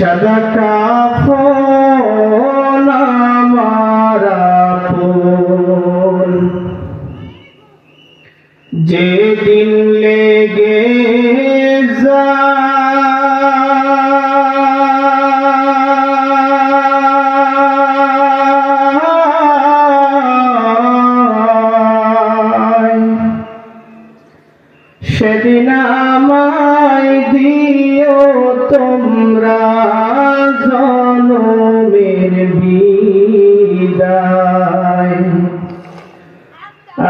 সাদা কাফন আমার আপন, যেদিন লেগে যায়, সেদিন আমায় দিও তোমরা জনমের বিদায়।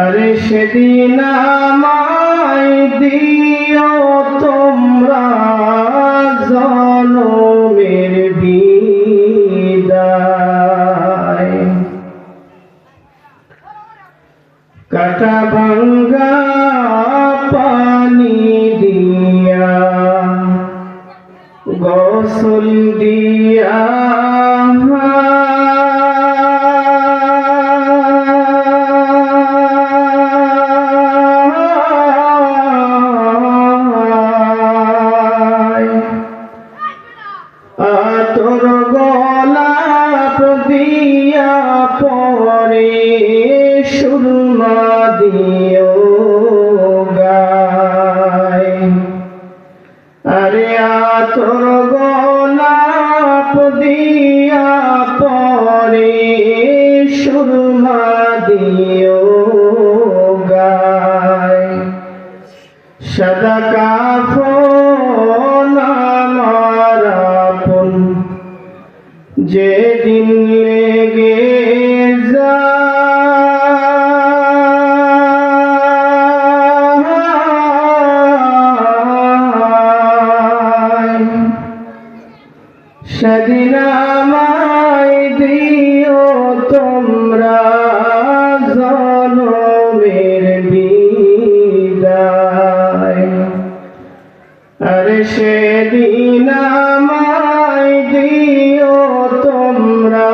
আরে সেদিন আমায় দিও তোমরা জনমের বিদায়। কাটা ভাঙ্গা পানি দিয়া গোসল দিয়া আতর গোলাপ দিয়া পরে সুরমা দিও গায়। আরে আতর গোলাপ দিয়া পরে সুরমা দিও গায়। সাদা কাফন আমার আপন, যেদিন লেগে যায়, সেদিন আমায় দিও তোমরা জনমের বিদায়। আরে সেদিন আমায় দিও তোমরা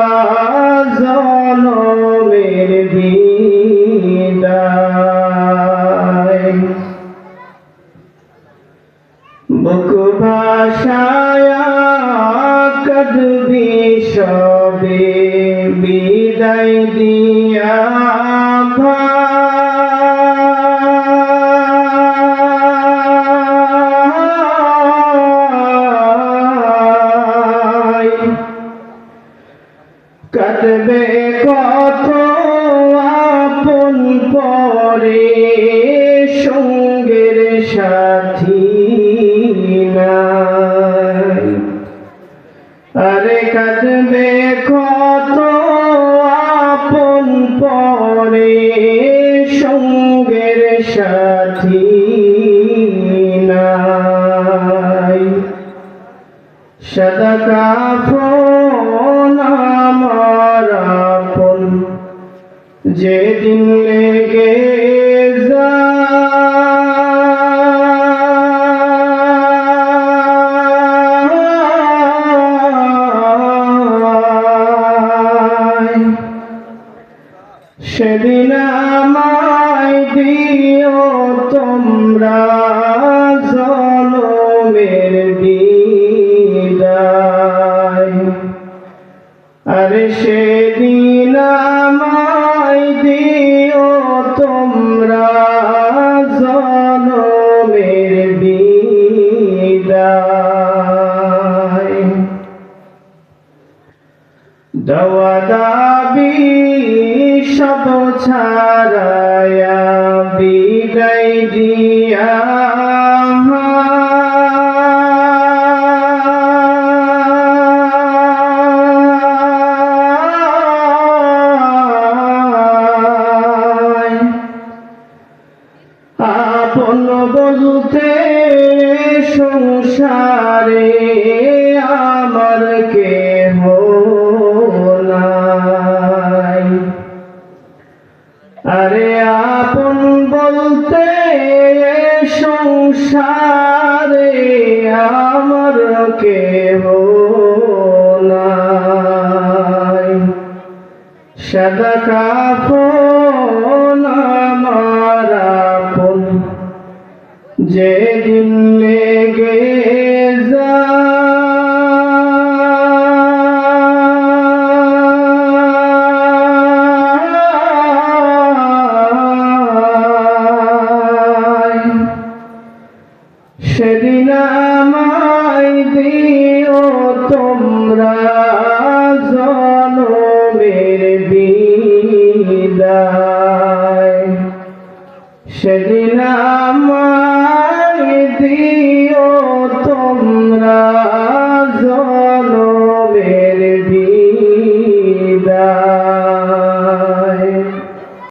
জনমের বিদায়। বুক ভাষায়া কাঁদবি সবে বিদায় দিয়া ভাই। কাঁদবে কত আপন পরে সঙ্গের সাথী নাই। আরে কাঁদবে কত আপন পরে সঙ্গের সাথী নাই। সাদা কাফন আমার আপন, যেদিন লেগে যায়, সেদিন আমায় দিও তোমরা জনমের বিদায়। আরে সেদিন আমায় দিও তোমরা জনমের বিদায়। দাওয়া দাবি সব ছাড়ায়া বিদায় দিয়া আপন বলতে সংসারে আমার কেহ নাই। আরে আপন বলতে সংসারে আমার কেহ নাই। সাদা কাফন আমার আপন, যেদিন লেগে যায়। মেরে